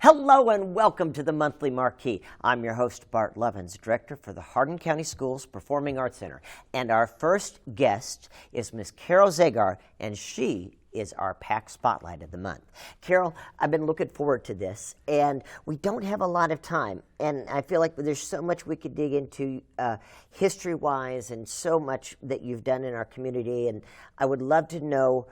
Hello and welcome to the Monthly Marquee. I'm your host, Bart Lovins, Director for the Hardin County Schools Performing Arts Center. And our first guest is Miss Carol Zagar, and she is our PAC Spotlight of the month. Carol, I've been looking forward to this, and we don't have a lot of time. And I feel like there's so much we could dig into history-wise and so much that you've done in our community. And I would love to know,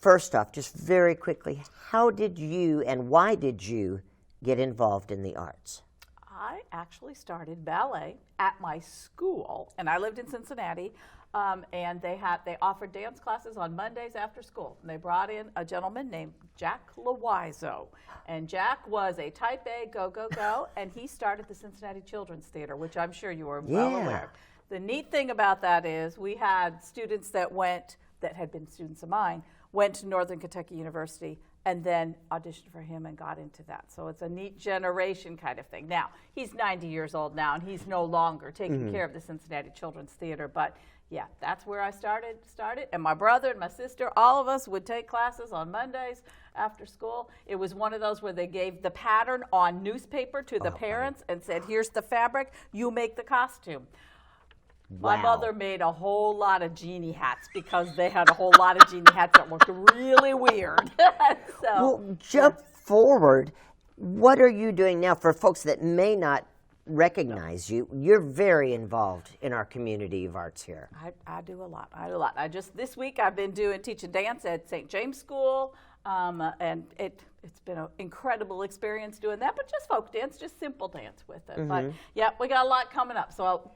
first off, just very quickly, how did you and why did you get involved in the arts? I actually started ballet at my school, and I lived in Cincinnati, and they offered dance classes on Mondays after school. And they brought in a gentleman named Jack Loiseau, and Jack was a type A go, and he started the Cincinnati Children's Theater, which I'm sure you were well aware of. The neat thing about that is we had students that had been students of mine, went to Northern Kentucky University, and then auditioned for him and got into that. So it's a neat generation kind of thing. Now, he's 90 years old now, and he's no longer taking care of the Cincinnati Children's Theater, but yeah, that's where I started. And my brother and my sister, all of us would take classes on Mondays after school. It was one of those where they gave the pattern on newspaper to the parents and said, here's the fabric, you make the costume. Wow. My mother made a whole lot of genie hats because they had a whole lot of genie hats that looked really weird. Well, jump forward. What are you doing now for folks that may not recognize you? You're very involved in our community of arts here. I do a lot. This week I've been teaching dance at St. James School, and it's been an incredible experience doing that, but just folk dance, just simple dance with it. But yeah, we got a lot coming up. So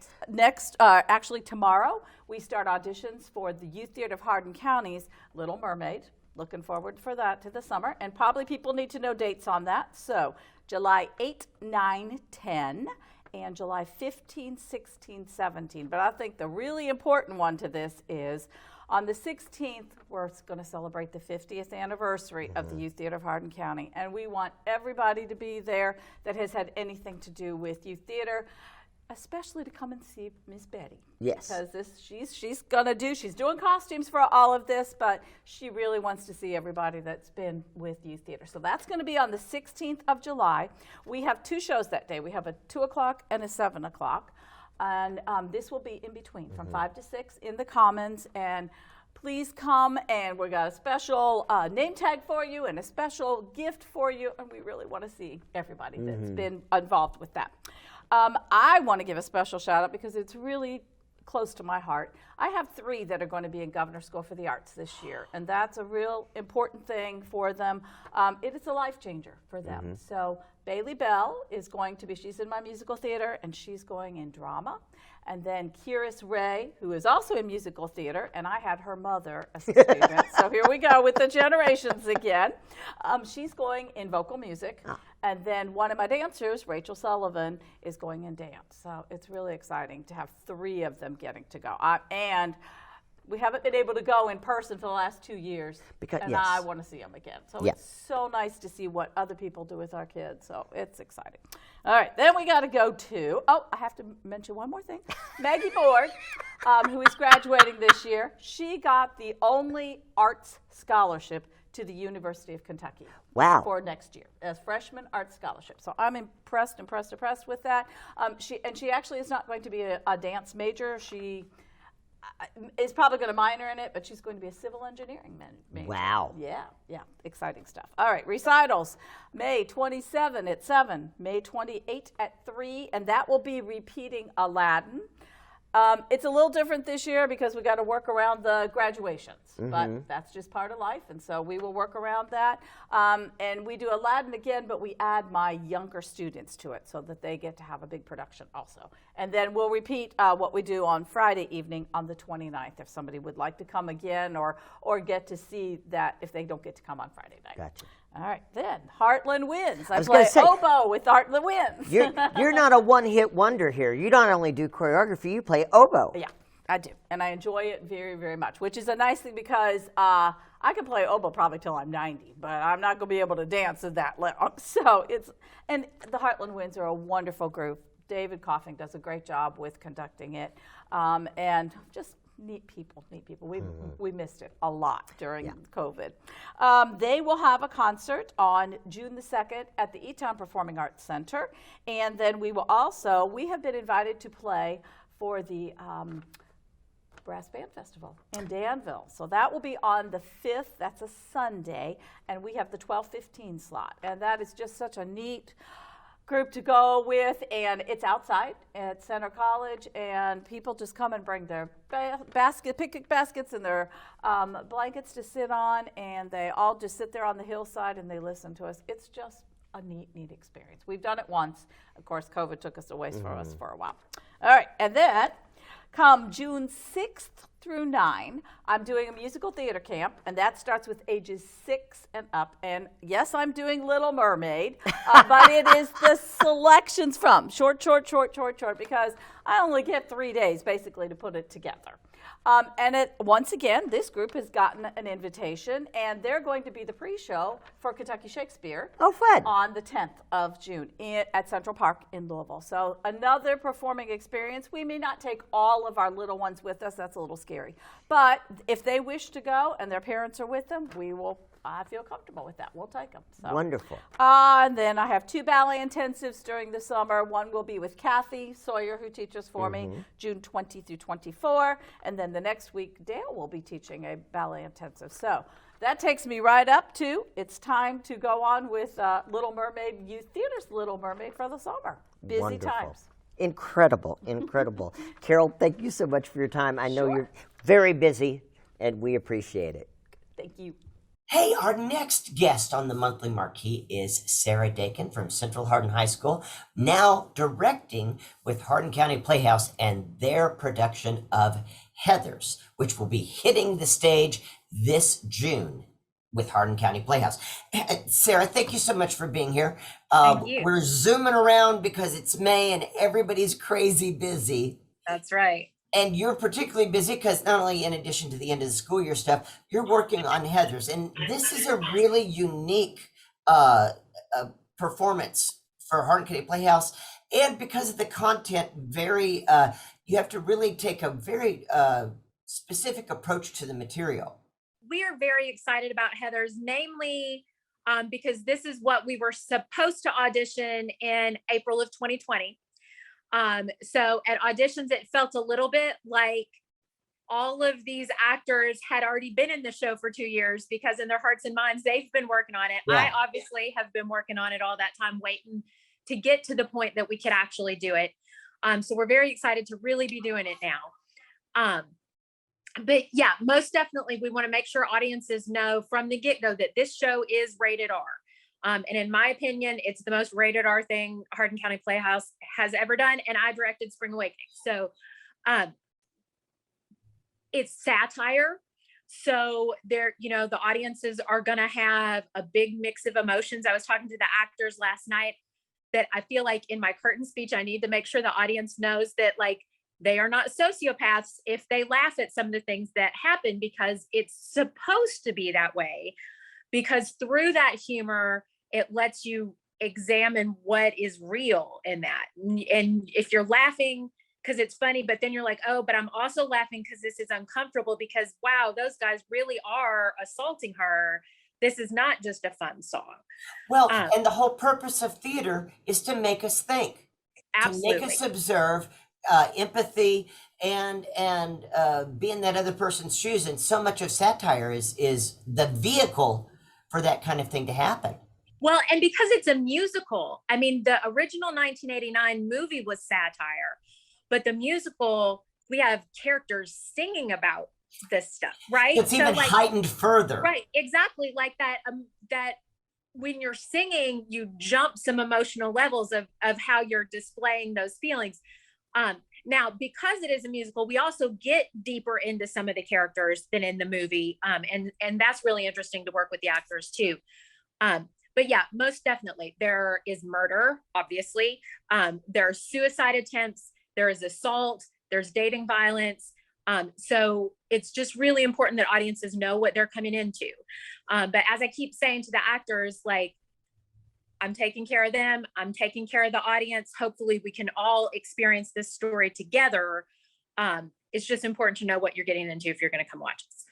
actually tomorrow, we start auditions for the Youth Theater of Hardin County's Little Mermaid. Looking forward for that to the summer, and probably people need to know dates on that. So July 8, 9, 10, and July 15, 16, 17. But I think the really important one to this is on the 16th, we're going to celebrate the 50th anniversary of the Youth Theater of Hardin County, and we want everybody to be there that has had anything to do with youth theater, especially to come and see Miss Betty. Yes. Because she's doing costumes for all of this, but she really wants to see everybody that's been with youth theater. So that's going to be on the 16th of July. We have two shows that day. We have a 2 o'clock and a 7 o'clock. And this will be in between from 5 to 6 in the Commons. And please come, and we got a special name tag for you and a special gift for you. And we really want to see everybody that's been involved with that. I want to give a special shout out because it's really close to my heart. I have 3 that are going to be in Governor's School for the Arts this year, and that's a real important thing for them. It is a life changer for them. So Bailey Bell is going to be, she's in my musical theater, and she's going in drama. And then Kiris Ray, who is also in musical theater, and I had her mother as a student. So here we go with the generations again. She's going in vocal music. And then one of my dancers, Rachel Sullivan, is going in dance. So it's really exciting to have 3 of them getting to go. And we haven't been able to go in person for the last 2 years, and I want to see them again. So it's so nice to see what other people do with our kids. So it's exciting. All right, then we got to go to, I have to mention one more thing. Maggie Board, who is graduating this year, she got the only arts scholarship to the University of Kentucky. Wow. For next year as freshman arts scholarship. So I'm impressed with that. She actually is not going to be a dance major. She is probably going to minor in it, but she's going to be a civil engineering major. Wow. Yeah, exciting stuff. All right, recitals, May 27 at 7, May 28 at 3, and that will be repeating Aladdin. It's a little different this year because we got to work around the graduations, but that's just part of life, and so we will work around that. And we do Aladdin again, but we add my younger students to it so that they get to have a big production also. And then we'll repeat what we do on Friday evening on the 29th if somebody would like to come again or get to see that if they don't get to come on Friday night. Gotcha. All right, then, Heartland Winds. I play oboe with Heartland Winds. You're not a one-hit wonder here. You not only do choreography, you play oboe. Yeah, I do, and I enjoy it very, very much, which is a nice thing because I can play oboe probably till I'm 90, but I'm not going to be able to dance at that long. So and the Heartland Winds are a wonderful group. David Coffing does a great job with conducting it, and just neat people. We missed it a lot during COVID. They will have a concert on June the 2nd at the E-Town Performing Arts Center. And then we have been invited to play for the Brass Band Festival in Danville. So that will be on the 5th. That's a Sunday. And we have the 12:15 slot. And that is just such a neat group to go with, and it's outside at Center College, and people just come and bring their picnic baskets and their blankets to sit on, and they all just sit there on the hillside and they listen to us. It's just a neat experience. We've done it once. Of course, COVID took us away from us for a while. All right, and then come June 6th through 9, I'm doing a musical theater camp, and that starts with ages 6 and up. And yes, I'm doing Little Mermaid, but it is the selections from short, because I only get 3 days basically to put it together. And once again, this group has gotten an invitation, and they're going to be the pre-show for Kentucky Shakespeare on the 10th of June at Central Park in Louisville. So another performing experience. We may not take all of our little ones with us. That's a little scary. But if they wish to go and their parents are with them, I feel comfortable with that. We'll take them. So. Wonderful. And then I have 2 ballet intensives during the summer. One will be with Kathy Sawyer, who teaches for me, June 20 through 24. And then the next week, Dale will be teaching a ballet intensive. So that takes me right up to it's time to go on with Little Mermaid Youth Theater's Little Mermaid for the summer. Busy Wonderful. Times. Incredible. Carol, thank you so much for your time. I know you're very busy, and we appreciate it. Thank you. Hey, our next guest on the Monthly Marquee is Sarah Dakin from Central Hardin High School, now directing with Hardin County Playhouse and their production of Heathers, which will be hitting the stage this June with Hardin County Playhouse. Sarah, thank you so much for being here. Thank you. We're zooming around because it's May and everybody's crazy busy. That's right. And you're particularly busy because not only in addition to the end of the school year stuff, you're working on Heathers. And this is a really unique performance for Hardin County Playhouse. And because of the content, you have to really take a very specific approach to the material. We are very excited about Heathers, namely because this is what we were supposed to audition in April of 2020. So at auditions, it felt a little bit like all of these actors had already been in the show for 2 years because in their hearts and minds, they've been working on it. Yeah. I obviously have been working on it all that time, waiting to get to the point that we could actually do it. So we're very excited to really be doing it now. But yeah, most definitely, we want to make sure audiences know from the get-go that this show is rated R. And in my opinion, it's the most rated R thing Hardin County Playhouse has ever done. And I directed Spring Awakening. So it's satire. So there, the audiences are going to have a big mix of emotions. I was talking to the actors last night that I feel like in my curtain speech, I need to make sure the audience knows that they are not sociopaths if they laugh at some of the things that happen, because it's supposed to be that way. Because through that humor, it lets you examine what is real in that. And if you're laughing because it's funny, but then you're like, oh, but I'm also laughing because this is uncomfortable because, wow, those guys really are assaulting her. This is not just a fun song. Well, and the whole purpose of theater is to make us think. Absolutely. To make us observe, empathy, and be in that other person's shoes. And so much of satire is the vehicle for that kind of thing to happen. Well, and because it's a musical, I mean, the original 1989 movie was satire, but the musical, we have characters singing about this stuff, right? It's even heightened further. Right, exactly. Like that, that when you're singing, you jump some emotional levels of how you're displaying those feelings. Now, because it is a musical, we also get deeper into some of the characters than in the movie. And that's really interesting to work with the actors too. But yeah, most definitely there is murder, obviously. There are suicide attempts, there is assault, there's dating violence. So it's just really important that audiences know what they're coming into. But as I keep saying to the actors, I'm taking care of them, I'm taking care of the audience. Hopefully we can all experience this story together. it's just important to know what you're getting into if you're going to come watch us.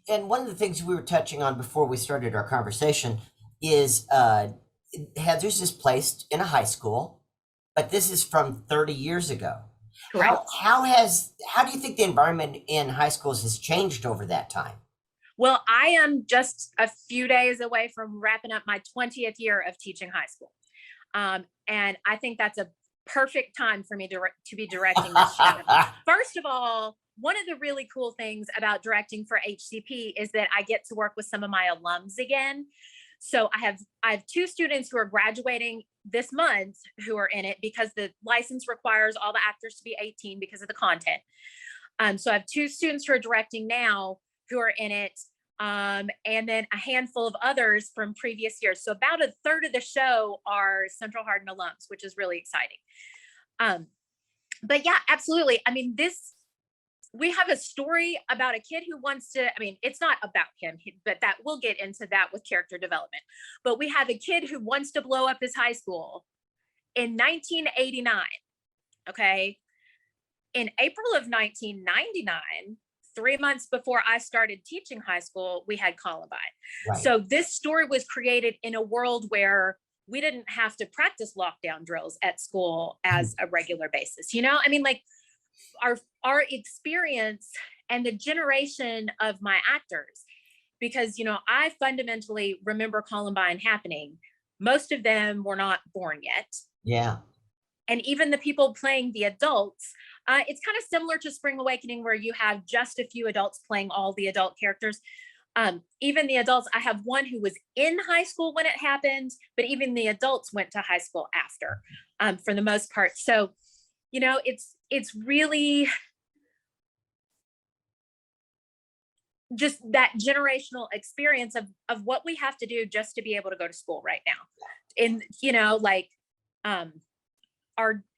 And one of the things we were touching on before we started our conversation is Heather's is placed in a high school, but this is from 30 years ago. Correct. How do you think the environment in high schools has changed over that time? Well, I am just a few days away from wrapping up my 20th year of teaching high school. And I think that's a perfect time for me to be directing this show. First of all, one of the really cool things about directing for HCP is that I get to work with some of my alums again. So I have 2 students who are graduating this month who are in it because the license requires all the actors to be 18 because of the content. So I have 2 students who are directing now who are in it. And then a handful of others from previous years. So about a third of the show are Central Hardin alums, which is really exciting. But yeah, absolutely. I mean, we have a story about a kid who wants to, I mean, it's not about him, but that we'll get into that with character development. But we have a kid who wants to blow up his high school in 1989. Okay. In April of 1999, 3 months before I started teaching high school, we had Columbine. Right. So this story was created in a world where we didn't have to practice lockdown drills at school as a regular basis. You know, I mean, like our experience and the generation of my actors, because, you know, I fundamentally remember Columbine happening. Most of them were not born yet. Yeah. And even the people playing the adults, it's kind of similar to Spring Awakening, where you have just a few adults playing all the adult characters. Even the adults, I have one who was in high school when it happened, but even the adults went to high school after, for the most part. So, you know, it's really just that generational experience of what we have to do just to be able to go to school right now. And, you know, like,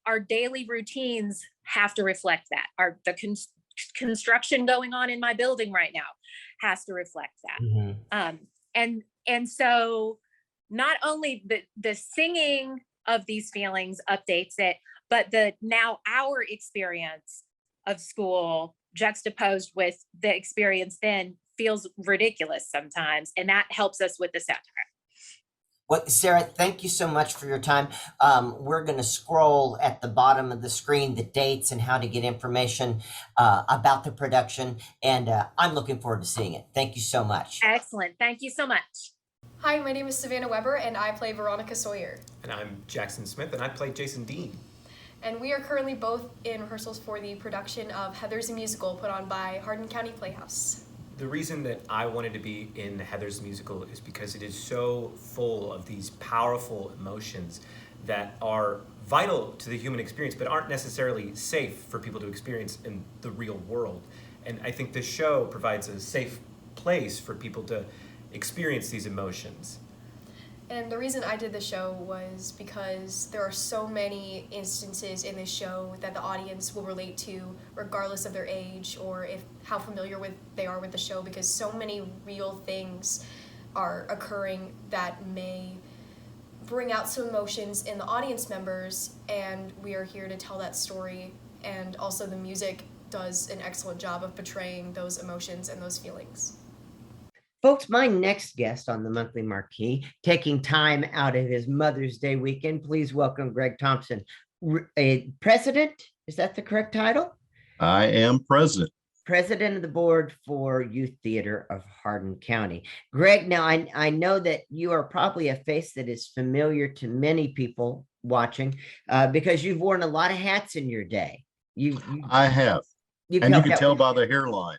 our daily routines have to reflect that. The construction going on in my building right now has to reflect that. Mm-hmm. And so not only the singing of these feelings updates it, but now our experience of school juxtaposed with the experience then feels ridiculous sometimes. And that helps us with the satire. Well, Sarah, thank you so much for your time. We're going to scroll at the bottom of the screen the dates and how to get information about the production. And I'm looking forward to seeing it. Thank you so much. Excellent. Thank you so much. Hi, my name is Savannah Weber, and I play Veronica Sawyer. And I'm Jackson Smith, and I play Jason Dean. And we are currently both in rehearsals for the production of Heather's a Musical put on by Hardin County Playhouse. The reason that I wanted to be in Heather's Musical is because it is so full of these powerful emotions that are vital to the human experience, but aren't necessarily safe for people to experience in the real world. And I think this show provides a safe place for people to experience these emotions. And the reason I did the show was because there are so many instances in this show that the audience will relate to, regardless of their age or how familiar they are with the show, because so many real things are occurring that may bring out some emotions in the audience members, and we are here to tell that story. And also the music does an excellent job of portraying those emotions and those feelings. Folks, my next guest on the Monthly Marquee, taking time out of his Mother's Day weekend, please welcome Greg Thompson. President, is that the correct title? I am president. President of the board for Youth Theater of Hardin County. Greg, now I know that you are probably a face that is familiar to many people watching because you've worn a lot of hats in your day. I have. And you can tell by the hairline.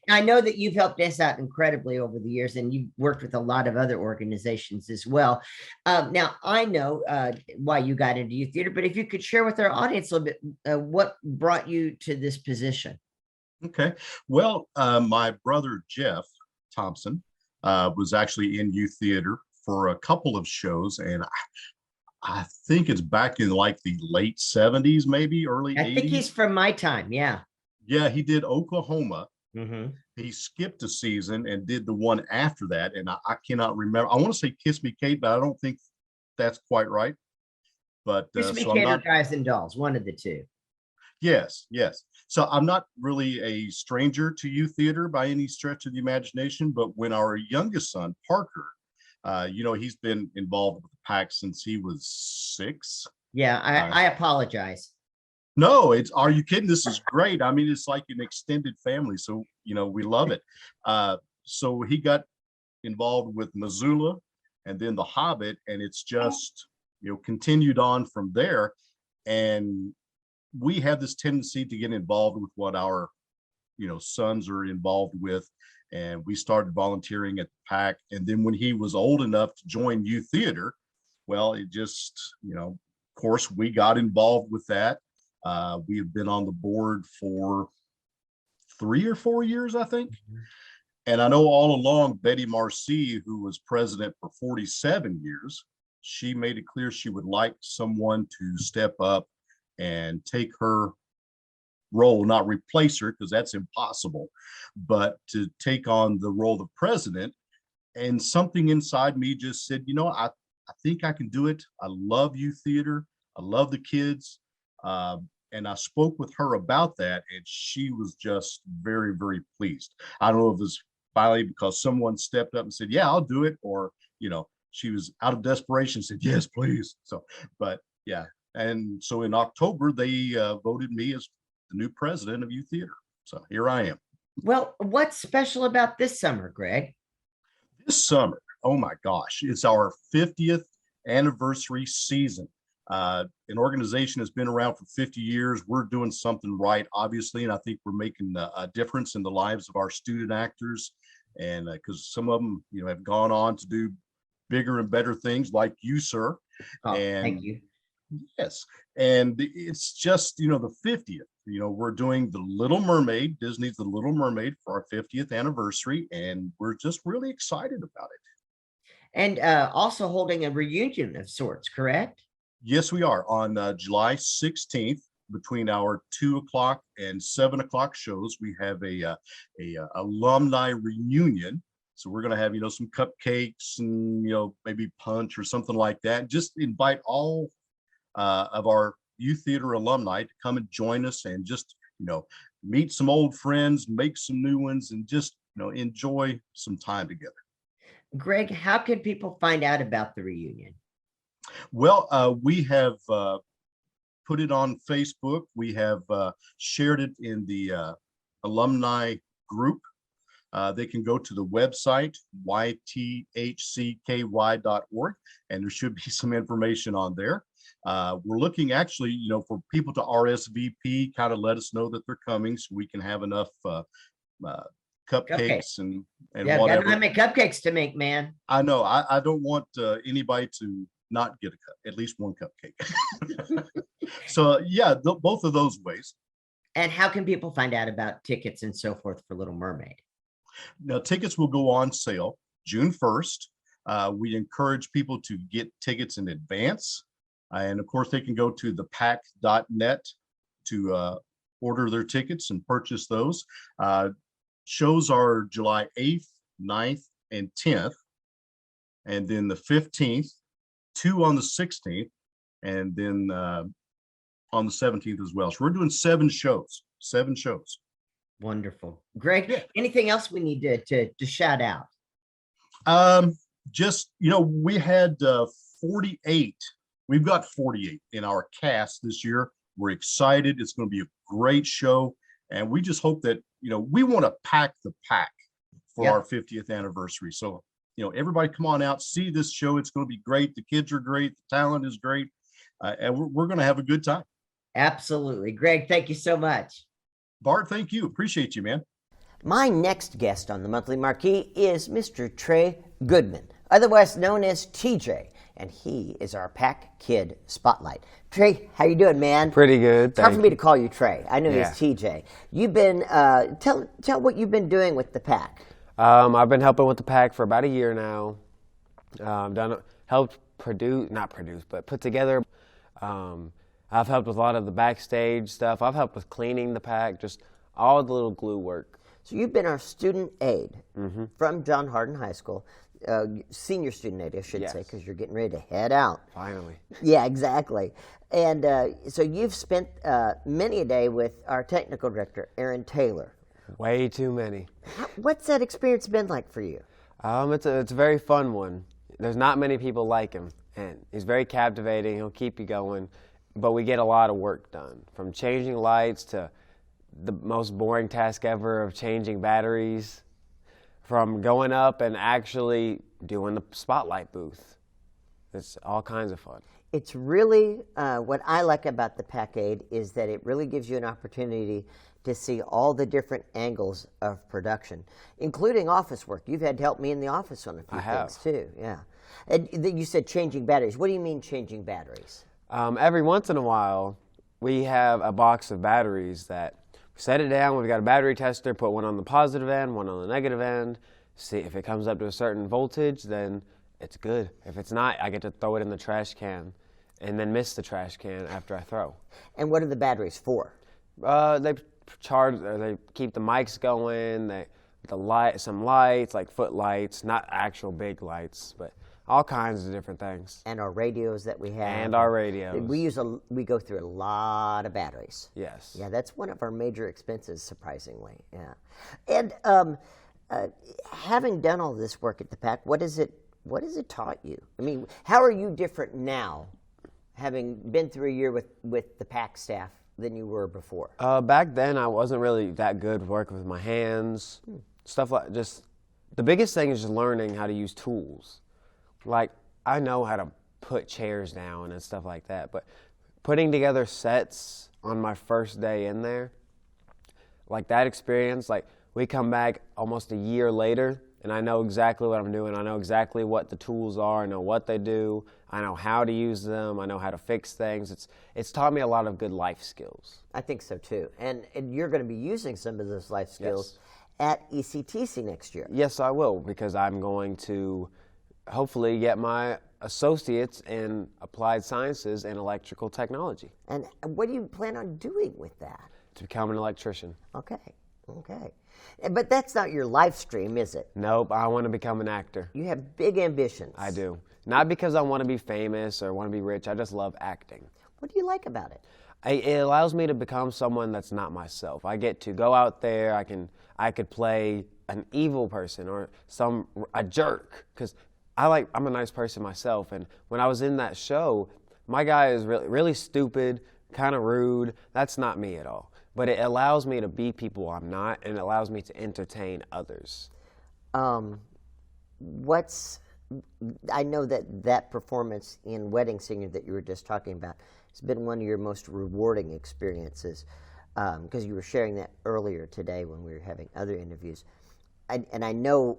I know that you've helped us out incredibly over the years, and you've worked with a lot of other organizations as well. Now, I know why you got into youth theater, but if you could share with our audience a little bit, what brought you to this position? Okay. Well, my brother, Jeff Thompson, was actually in youth theater for a couple of shows, and I think it's back in like the late 70s, maybe early 80s. I think he's from my time, yeah. Yeah, he did Oklahoma. Mm-hmm. He skipped a season and did the one after that, and I cannot remember. I want to say Kiss Me Kate, but I don't think that's quite right. But Kiss Me Kate or Guys and Dolls, one of the two. Yes, yes. So I'm not really a stranger to youth theater by any stretch of the imagination, but when our youngest son, Parker, he's been involved with the pack since he was 6. Yeah, Uh, I apologize. no, are you kidding? This is great. I mean, it's like an extended family. So, we love it. So he got involved with Missoula and then The Hobbit, and it's just, continued on from there. And we have this tendency to get involved with what our, sons are involved with. And we started volunteering at the PAC. And then when he was old enough to join youth theater, well, it just, of course, we got involved with that. We have been on the board for 3 or 4 years, I think. And I know all along Betty Marcy, who was president for 47 years, she made it clear she would like someone to step up and take her role, not replace her, because that's impossible, but to take on the role of president. And something inside me just said, I think I can do it. I love youth theater. I love the kids. And I spoke with her about that, and she was just very, very pleased. I don't know if it was finally because someone stepped up and said, yeah, I'll do it, or, she was out of desperation, said, yes, please. So, but yeah. And so in October, they voted me as the new president of youth theater. So here I am. Well, what's special about this summer, Greg? This summer, oh my gosh, it's our 50th anniversary season. An organization has been around for 50 years. We're doing something right, obviously, and I think we're making a difference in the lives of our student actors. And because some of them, have gone on to do bigger and better things, like you, sir. Oh, and thank you. yes, and it's just the 50th. We're doing The Little Mermaid, Disney's The Little Mermaid, for our 50th anniversary, and we're just really excited about it. And also holding a reunion of sorts, correct? Yes, we are on July 16th between our 2 o'clock and 7 o'clock shows. We have a alumni reunion. So we're going to have, some cupcakes and, maybe punch or something like that. Just invite all of our youth theater alumni to come and join us and just, meet some old friends, make some new ones, and just, enjoy some time together. Greg, how can people find out about the reunion? Well, we have put it on Facebook. We have shared it in the alumni group. They can go to the website, ythcky.org, and there should be some information on there. We're looking actually, for people to RSVP, kind of let us know that they're coming so we can have enough cupcakes and Yeah, whatever. got how many cupcakes to make, man. I know. I don't want anybody to not get at least one cupcake. So yeah, both of those ways. And how can people find out about tickets and so forth for Little Mermaid? Now, tickets will go on sale June 1st. We encourage people to get tickets in advance. And of course, they can go to thepack.net to order their tickets and purchase those. Shows are July 8th, 9th, and 10th. And then the 15th, 2 on the 16th, and then on the 17th as well. So we're doing 7 shows. Wonderful. Greg, anything else we need to shout out? Just, we had 48. We've got 48 in our cast this year. We're excited. It's going to be a great show. And we just hope that, we want to pack the pack for our 50th anniversary. So, everybody come on out, see this show. It's going to be great. The kids are great. The talent is great. And we're going to have a good time. Absolutely. Greg, thank you so much. Bart, thank you. Appreciate you, man. My next guest on the Monthly Marquee is Mr. Trey Goodman, otherwise known as TJ, and he is our Pack Kid Spotlight. Trey, how you doing, man? Pretty good. It's hard for me to call you Trey. I know he's TJ. You've been tell what you've been doing with the Pack. I've been helping with the Pack for about a year now. Helped put together. I've helped with a lot of the backstage stuff. I've helped with cleaning the Pack, just all the little glue work. So you've been our student aide from John Hardin High School. senior student aid, I should say, Yes. because you're getting ready to head out. Finally. Yeah, exactly. And so you've spent many a day with our technical director, Aaron Taylor. Way too many. What's that experience been like for you? It's a very fun one. There's not many people like him, and he's very captivating. He'll keep you going, but we get a lot of work done, from changing lights to the most boring task ever of changing batteries, from going up and actually doing the spotlight booth. It's all kinds of fun. It's really, what I like about the Packade is that it really gives you an opportunity to see all the different angles of production, including office work. You've had to help me in the office on a few I have. things too, yeah. And you said changing batteries. What do you mean changing batteries? Every once in a while, we have a box of batteries that we set it down. We've got a battery tester, put one on the positive end, one on the negative end. See if it comes up to a certain voltage, then it's good. If it's not, I get to throw it in the trash can and then miss the trash can after I throw. And what are the batteries for? They charge, or they keep the mics going. Some lights, like foot lights, not actual big lights, but all kinds of different things. And our radios that we have. And our radios. We go through a lot of batteries. Yes. Yeah, that's one of our major expenses, surprisingly. Yeah. And having done all this work at the PAC, what has it taught you? I mean, how are you different now, having been through a year with the PAC staff, than you were before? Back then, I wasn't really that good working with my hands. Stuff like just the biggest thing is just learning how to use tools. Like, I know how to put chairs down and stuff like that, but putting together sets on my first day in there, like that experience, like we come back almost a year later and I know exactly what I'm doing. I know exactly what the tools are. I know what they do. I know how to use them. I know how to fix things. It's taught me a lot of good life skills. I think so too. And you're going to be using some of those life skills at ECTC next year. Yes, I will, because I'm going to hopefully get my associates in applied sciences and electrical technology. And what do you plan on doing with that? To become an electrician. Okay. But that's not your live stream, is it? Nope, I want to become an actor. You have big ambitions. I do. Not because I want to be famous or want to be rich. I just love acting. What do you like about it? It allows me to become someone that's not myself. I get to go out there. I could play an evil person or a jerk, because I'm a nice person myself. And when I was in that show, my guy is really, really stupid, kind of rude. That's not me at all. But it allows me to be people I'm not, and it allows me to entertain others. I know that performance in Wedding Singer that you were just talking about has been one of your most rewarding experiences, because you were sharing that earlier today when we were having other interviews. And I know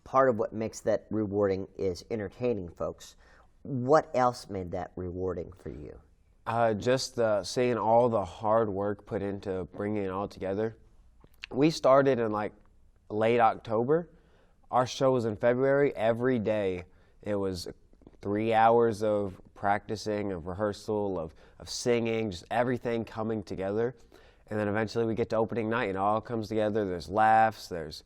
part of what makes that rewarding is entertaining folks. What else made that rewarding for you? Just seeing all the hard work put into bringing it all together. We started in like late October. Our show was in February. Every day it was 3 hours of practicing, of rehearsal, of singing, just everything coming together. And then eventually we get to opening night and it all comes together. There's laughs, there's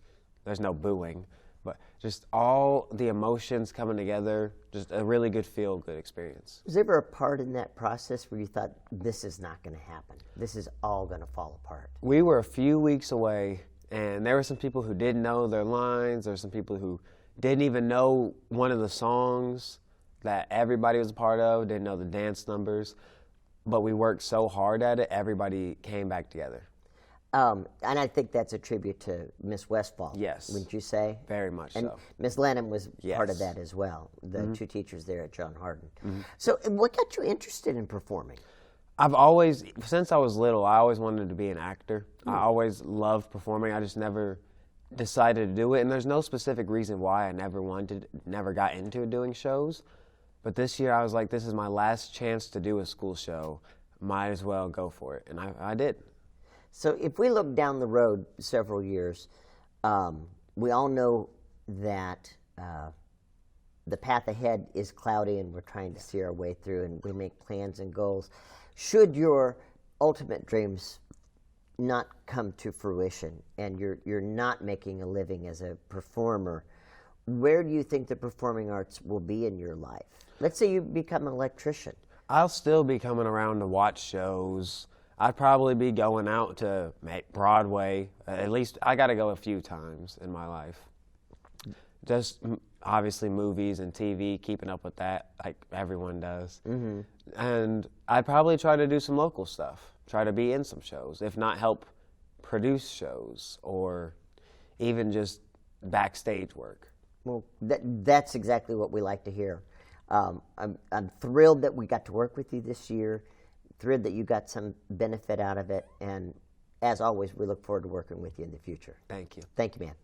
no booing, but just all the emotions coming together, just a really good feel-good experience. Was there ever a part in that process where you thought, this is not going to happen? This is all going to fall apart? We were a few weeks away, and there were some people who didn't know their lines. There were some people who didn't even know one of the songs that everybody was a part of, didn't know the dance numbers. But we worked so hard at it, everybody came back together. And I think that's a tribute to Miss Westfall. Yes. Wouldn't you say? Very much and so. Miss Lanham was part of Yes. that as well, the two teachers there at John Hardin. So what got you interested in performing? I've always, since I was little, I always wanted to be an actor. I always loved performing. I just never decided to do it. And there's no specific reason why I never got into doing shows. But this year I was like, this is my last chance to do a school show. Might as well go for it. And I did. So if we look down the road several years, we all know that the path ahead is cloudy and we're trying to see our way through, and we make plans and goals. Should your ultimate dreams not come to fruition and you're not making a living as a performer, where do you think the performing arts will be in your life? Let's say you become an electrician. I'll still be coming around to watch shows. I'd probably be going out to Broadway. At least I got to go a few times in my life. Just obviously movies and TV, keeping up with that like everyone does. Mm-hmm. And I'd probably try to do some local stuff, try to be in some shows, if not help produce shows or even just backstage work. Well, that's exactly what we like to hear. I'm thrilled that we got to work with you this year, thrilled that you got some benefit out of it, and as always, we look forward to working with you in the future. Thank you. Thank you, man.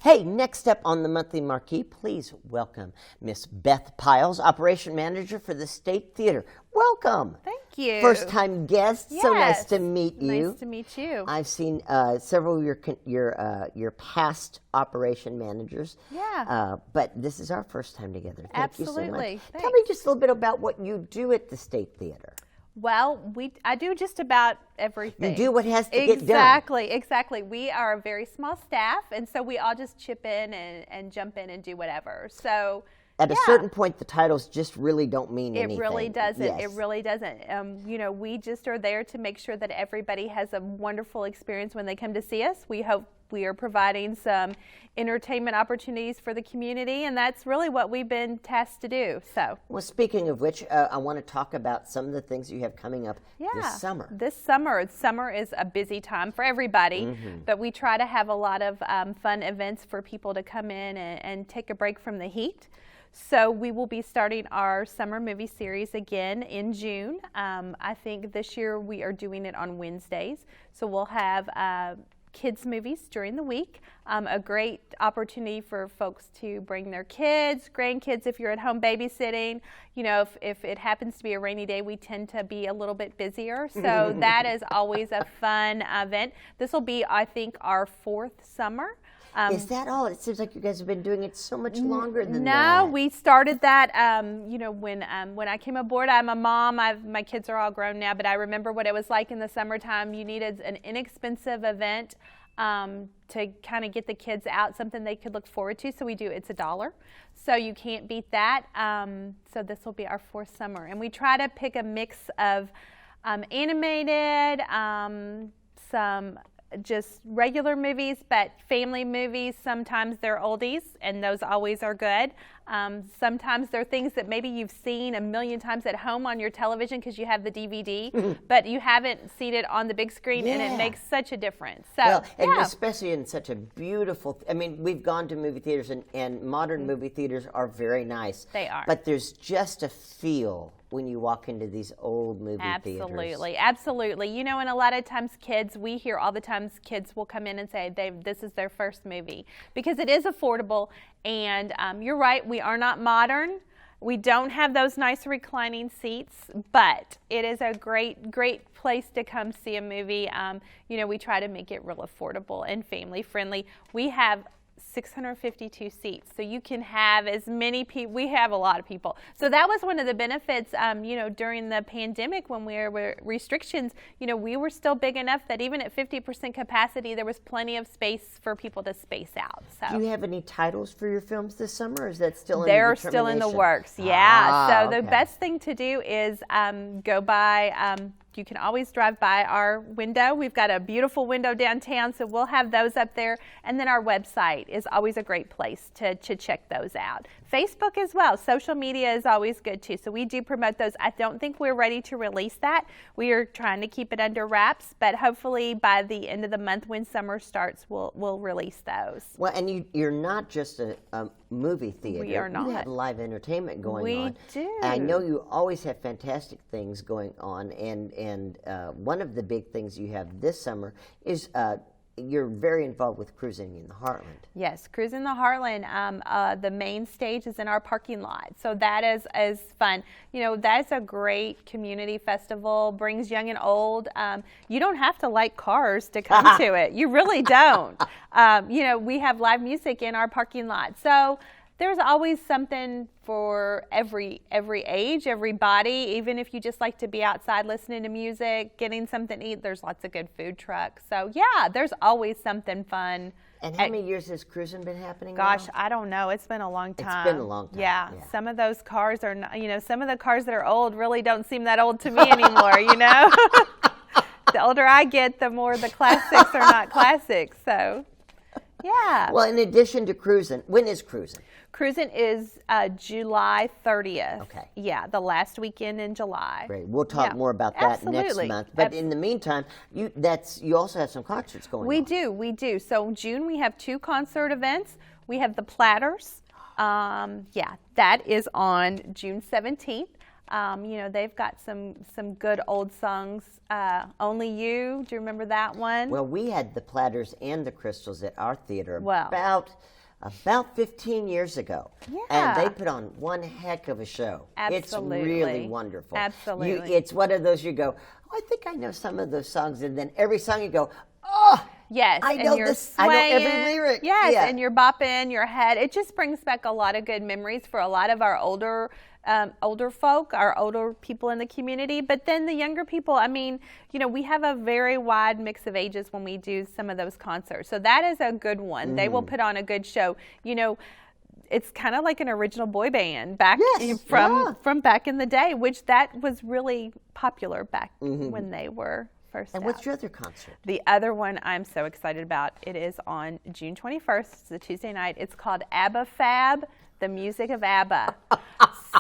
Hey, next up on the Monthly Marquee, please welcome Miss Beth Piles, Operation Manager for the State Theater. Welcome. Thank you. First-time guest. Yes. So nice to meet you. Nice to meet you. I've seen several of your past operation managers. Yeah. But this is our first time together. Thank you so Absolutely. much. Tell me just a little bit about what you do at the State Theater. Well, I do just about everything. You do what has to get done. Exactly. We are a very small staff, and so we all just chip in and jump in and do whatever. So at a certain point, the titles just really don't mean anything. It really doesn't. Yes. It really doesn't. We just are there to make sure that everybody has a wonderful experience when they come to see us. We hope we are providing some entertainment opportunities for the community, and that's really what we've been tasked to do. So, well, speaking of which, I want to talk about some of the things you have coming up this summer. Summer is a busy time for everybody, but we try to have a lot of fun events for people to come in and take a break from the heat. So we will be starting our summer movie series again in June. I think this year we are doing it on Wednesdays. So we'll have kids movies during the week, a great opportunity for folks to bring their kids, grandkids if you're at home babysitting. You know, if it happens to be a rainy day, we tend to be a little bit busier, so that is always a fun event. This will be, I think, our 4th summer. Is that all? It seems like you guys have been doing it so much longer than that. No, we started that, when I came aboard. I'm a mom. My kids are all grown now, but I remember what it was like in the summertime. You needed an inexpensive event to kind of get the kids out, something they could look forward to. So it's $1. So you can't beat that. So this will be our 4th summer. And we try to pick a mix of animated, some just regular movies, but family movies. Sometimes they're oldies, and those always are good. Sometimes they're things that maybe you've seen a million times at home on your television because you have the DVD, but you haven't seen it on the big screen, and it makes such a difference. So, and especially in such a beautiful, we've gone to movie theaters, and modern movie theaters are very nice. They are. But there's just a feel when you walk into these old movie theaters. Absolutely. You know, and a lot of times we hear all the times kids will come in and say this is their first movie because it is affordable. And you're right, we are not modern. We don't have those nice reclining seats, but it is a great place to come see a movie. We try to make it real affordable and family friendly. We have 652 seats, so you can have as many people. We have a lot of people, so that was one of the benefits. During the pandemic, when we were restrictions, we were still big enough that even at 50% capacity, there was plenty of space for people to space out. So, do you have any titles for your films this summer, or is that still in They're still in the works? Yeah. So the best thing to do is go by. You can always drive by our window. We've got a beautiful window downtown, so we'll have those up there. And then our website is always a great place to check those out. Facebook as well. Social media is always good too. So we do promote those. I don't think we're ready to release that. We are trying to keep it under wraps, but hopefully by the end of the month when summer starts, we'll release those. Well, and you're not just a movie theater. We are not. You have live entertainment going on. We do. I know you always have fantastic things going on, and one of the big things you have this summer is you're very involved with Cruising in the Heartland. Yes, Cruising the Heartland. The main stage is in our parking lot, so that is fun. That's a great community festival. Brings young and old. You don't have to like cars to come to it. You really don't. We have live music in our parking lot, so there's always something for every age, everybody. Even if you just like to be outside listening to music, getting something to eat, there's lots of good food trucks. So yeah, there's always something fun And how many years has cruising been happening Gosh, now? I don't know. It's been a long time. It's been a long time. Yeah. Some of those cars are not, some of the cars that are old really don't seem that old to me anymore, The older I get, the more the classics are not classics. So, yeah. Well, in addition to cruising, when is cruising? Cruising is July 30th. Okay. Yeah, the last weekend in July. Great. We'll talk more about that next month. But in the meantime, you also have some concerts going on. We do. So June we have 2 concert events. We have the Platters. That is on June 17th. They've got some good old songs. Only You, do you remember that one? Well, we had the Platters and the Crystals at our theater about 15 years ago. Yeah. And they put on one heck of a show. Absolutely. It's really wonderful. Absolutely. It's one of those you go, I think I know some of those songs. And then every song you go, oh, yes, I know this. I know every lyric. Yes, and you're bopping your head. It just brings back a lot of good memories for a lot of our older folk, our older people in the community. But then the younger people, we have a very wide mix of ages when we do some of those concerts. So that is a good one. They will put on a good show. It's kind of like an original boy band from back in the day, which that was really popular back when they were first And out. what's your other concert? The other one I'm so excited about. It is on June 21st. It's a Tuesday night. It's called ABBA Fab, the music of ABBA.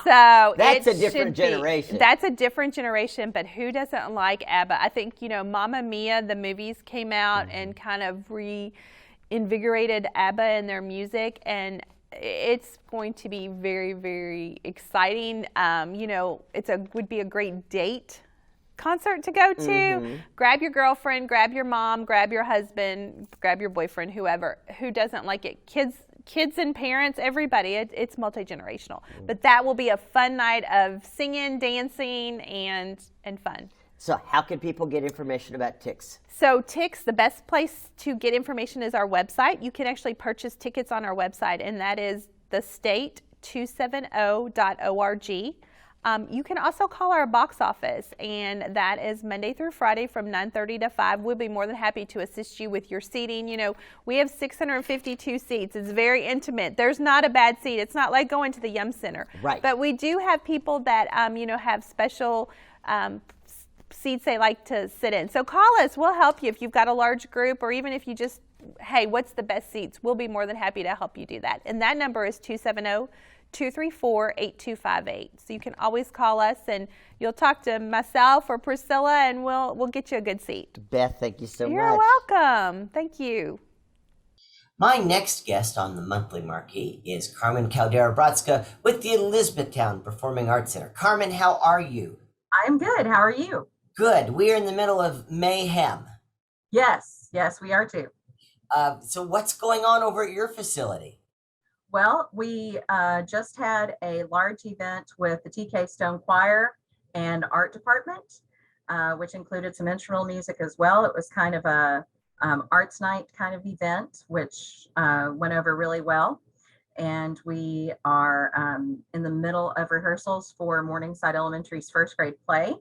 So that's a different generation. That's a different generation, but who doesn't like ABBA? I think, Mamma Mia, the movies came out and kind of reinvigorated ABBA and their music, and it's going to be very, very exciting. Would be a great date concert to go to. Grab your girlfriend, grab your mom, grab your husband, grab your boyfriend, whoever. Who doesn't like it? Kids and parents, everybody. It's multi-generational. But that will be a fun night of singing, dancing, and fun. So how can people get information about Tix? So Tix, the best place to get information is our website. You can actually purchase tickets on our website, and that is thestate270.org. You can also call our box office, and that is Monday through Friday from 9:30 to 5. We'll be more than happy to assist you with your seating. We have 652 seats. It's very intimate. There's not a bad seat. It's not like going to the Yum Center. Right. But we do have people that, have special seats they like to sit in. So call us. We'll help you if you've got a large group, or even if you just, hey, what's the best seats? We'll be more than happy to help you do that. And that number is 270-234-8258. So you can always call us, and you'll talk to myself or Priscilla, and we'll get you a good seat. Beth, thank you so much. You're welcome. Thank you. My next guest on the Monthly Marquee is Carmen Calabrese with the Elizabethtown Performing Arts Center. Carmen, how are you? I'm good. How are you? Good. We are in the middle of mayhem. Yes, we are too. So what's going on over at your facility? Well, we just had a large event with the TK Stone Choir and Art Department, which included some instrumental music as well. It was kind of a arts night kind of event, which went over really well. And we are in the middle of rehearsals for Morningside Elementary's first grade play,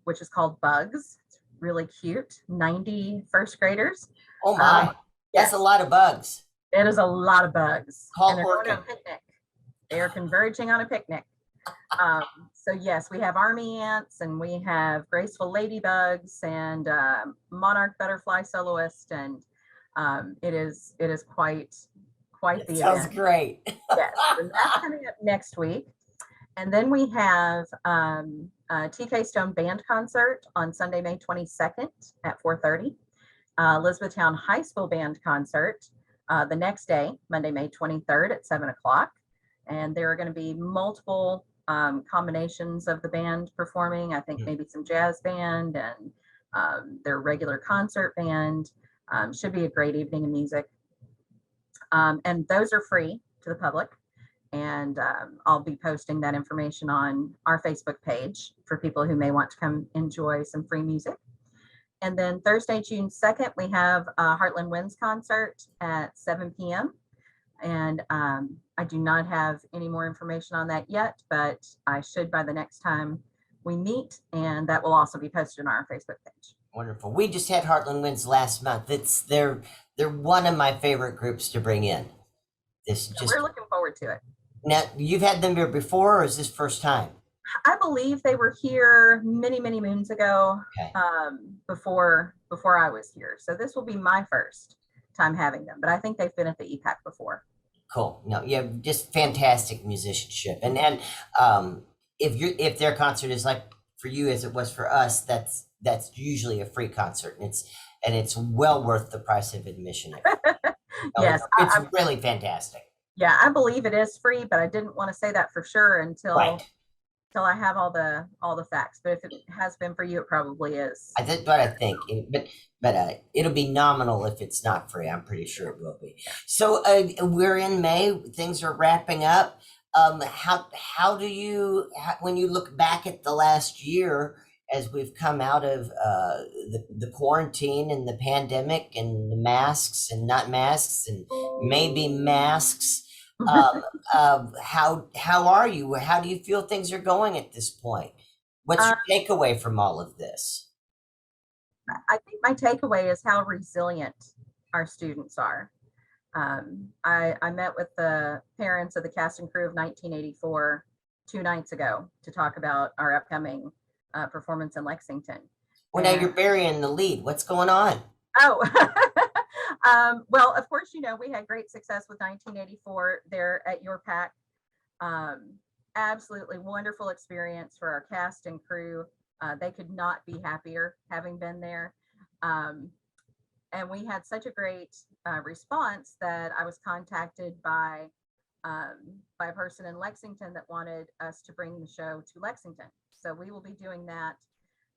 which is called Bugs. It's really cute. 90 first graders. Oh my, that's a lot of bugs. It is a lot of bugs. And they're going on a picnic. They are converging on a picnic. So yes, we have army ants, and we have graceful ladybugs, and monarch butterfly soloist, and it is quite the Sounds event. great. Yes, and that's coming up next week. And then we have a TK Stone Band concert on Sunday, May 22nd at 4:30. Elizabethtown High School Band concert the next day, Monday, May 23rd at 7 o'clock. And there are going to be multiple combinations of the band performing. I think maybe some jazz band and their regular concert band. Should be a great evening of music. And those are free to the public. And I'll be posting that information on our Facebook page for people who may want to come enjoy some free music. And then Thursday, June 2nd, we have a Heartland Winds concert at 7 p.m. And I do not have any more information on that yet, but I should by the next time we meet. And that will also be posted on our Facebook page. Wonderful. We just had Heartland Winds last month. They're one of my favorite groups to bring in. We're looking forward to it. Now, you've had them here before, or is this first time? I believe they were here many, many moons ago, Okay. before I was here. So this will be my first time having them, but I think they've been at the EPAC before. Cool. No, yeah, just fantastic musicianship. And if their concert is like for you as it was for us, that's usually a free concert, and it's well worth the price of admission. Yes, it's really fantastic. Yeah, I believe it is free, but I didn't want to say that for sure until I have all the facts. But if it has been for you, it probably is. That's what I think. But it'll be nominal if it's not free. I'm pretty sure it will be. So we're in May. Things are wrapping up. How do you, when you look back at the last year, as we've come out of the quarantine and the pandemic and the masks and not masks and maybe masks, how are you? How do you feel things are going at this point? What's your takeaway from all of this? I think my takeaway is how resilient our students are. I met with the parents of the cast and crew of 1984 2 nights ago to talk about our upcoming performance in Lexington. Well, now you're burying the lead. What's going on? Oh, well, of course, we had great success with 1984 there at your PAC. Absolutely wonderful experience for our cast and crew. They could not be happier having been there. And we had such a great response that I was contacted by a person in Lexington that wanted us to bring the show to Lexington. So we will be doing that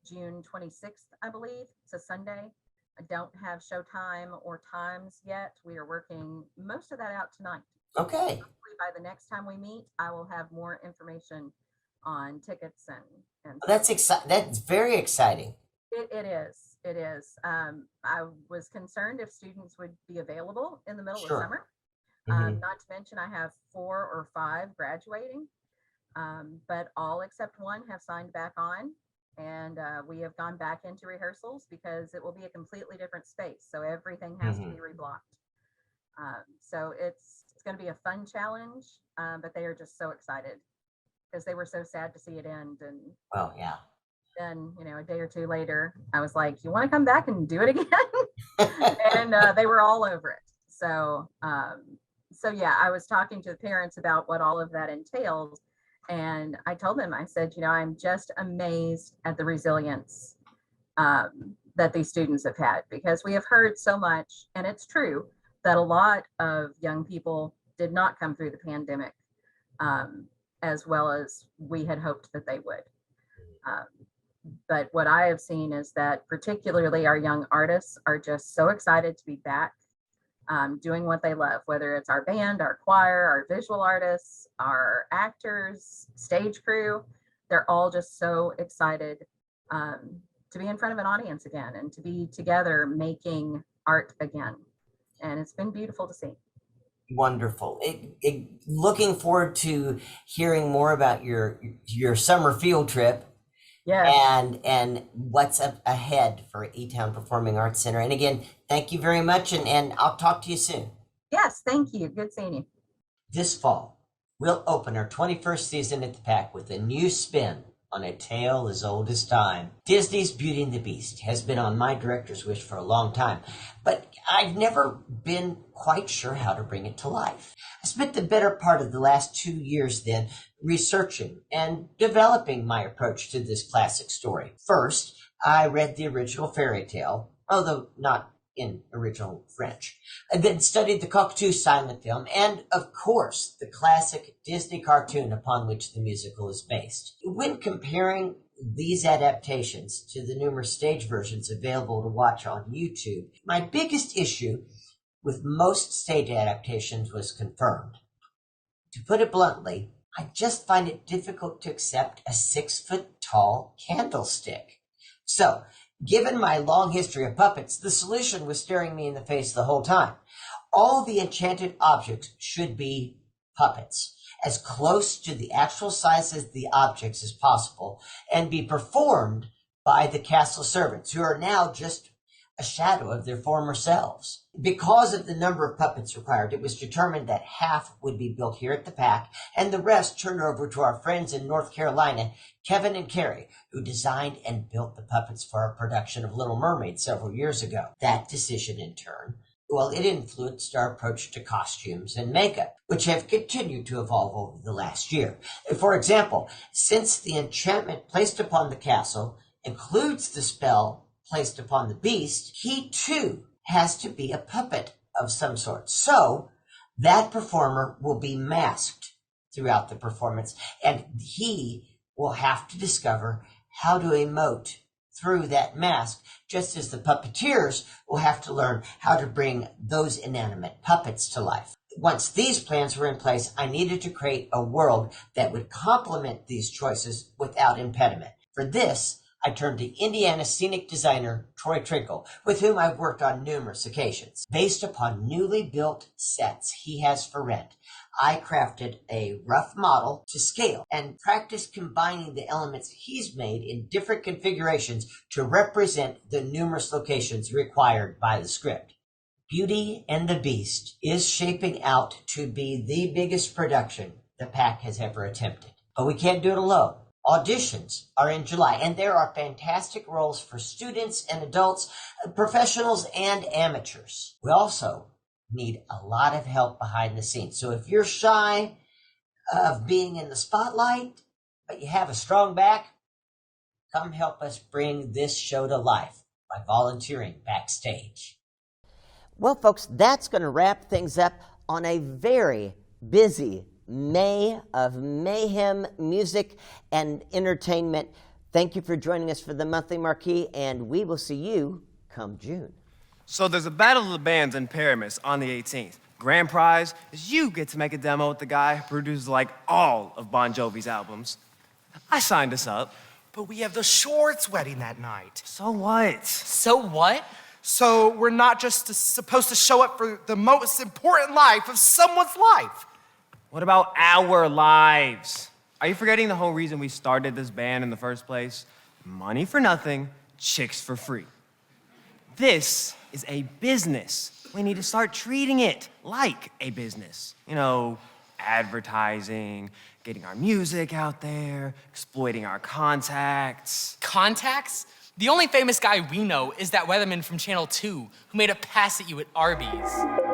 June 26th, I believe. It's a Sunday. I don't have show time or times yet. We are working most of that out tonight. Okay. Hopefully by the next time we meet, I will have more information on tickets and That's exciting. That's very exciting. It is. I was concerned if students would be available in the middle of summer. Not to mention I have 4 or 5 graduating, but all except one have signed back on, and we have gone back into rehearsals because it will be a completely different space. So everything has to be reblocked. So it's going to be a fun challenge, but they are just so excited because they were so sad to see it end. And well, yeah. Then, a day or 2 later, I was like, you want to come back and do it again? And they were all over it. So yeah, I was talking to the parents about what all of that entails. And I told them, I said, I'm just amazed at the resilience that these students have had, because we have heard so much, and it's true that a lot of young people did not come through the pandemic as well as we had hoped that they would. But what I have seen is that particularly our young artists are just so excited to be back doing what they love, whether it's our band, our choir, our visual artists, our actors, stage crew. They're all just so excited to be in front of an audience again and to be together making art again. And it's been beautiful to see. Wonderful. Looking forward to hearing more about your summer field trip. Yeah. And what's up ahead for E-Town Performing Arts Center. And again, thank you very much, and I'll talk to you soon. Yes, thank you. Good seeing you. This fall, we'll open our 21st season at the PAC with a new spin on a tale as old as time. Disney's Beauty and the Beast has been on my director's wish for a long time, but I've never been quite sure how to bring it to life. I spent the better part of the last 2 years then researching and developing my approach to this classic story. First, I read the original fairy tale, although not in original French, and then studied the Cockatoo silent film and, of course, the classic Disney cartoon upon which the musical is based. When comparing these adaptations to the numerous stage versions available to watch on YouTube, my biggest issue with most stage adaptations was confirmed. To put it bluntly, I just find it difficult to accept a 6-foot-tall candlestick. So, given my long history of puppets, the solution was staring me in the face the whole time. All the enchanted objects should be puppets, as close to the actual size of the objects as possible, and be performed by the castle servants, who are now just a shadow of their former selves. Because of the number of puppets required, it was determined that half would be built here at the Pack and the rest turned over to our friends in North Carolina, Kevin and Carrie, who designed and built the puppets for our production of Little Mermaid several years ago. That decision, in turn, it influenced our approach to costumes and makeup, which have continued to evolve over the last year. For example, since the enchantment placed upon the castle includes the spell placed upon the beast, he too has to be a puppet of some sort. So that performer will be masked throughout the performance, and he will have to discover how to emote through that mask, just as the puppeteers will have to learn how to bring those inanimate puppets to life. Once these plans were in place, I needed to create a world that would complement these choices without impediment. For this, I turned to Indiana scenic designer Troy Trinkle, with whom I've worked on numerous occasions. Based upon newly built sets he has for rent, I crafted a rough model to scale and practiced combining the elements he's made in different configurations to represent the numerous locations required by the script. Beauty and the Beast is shaping out to be the biggest production the Pack has ever attempted. But we can't do it alone. Auditions are in July, and there are fantastic roles for students and adults, professionals and amateurs. We also need a lot of help behind the scenes. So if you're shy of being in the spotlight, but you have a strong back, come help us bring this show to life by volunteering backstage. Well, folks, that's going to wrap things up on a very busy May of mayhem, music, and entertainment. Thank you for joining us for the Monthly Marquee, and we will see you come June. So there's a Battle of the Bands in Paramus on the 18th. Grand prize is you get to make a demo with the guy who produces like all of Bon Jovi's albums. I signed us up. But we have the Shorts wedding that night. So what? So what? So we're not just supposed to show up for the most important life of someone's life. What about our lives? Are you forgetting the whole reason we started this band in the first place? Money for nothing, chicks for free. This is a business. We need to start treating it like a business. You know, advertising, getting our music out there, exploiting our contacts. Contacts? The only famous guy we know is that weatherman from Channel 2 who made a pass at you at Arby's.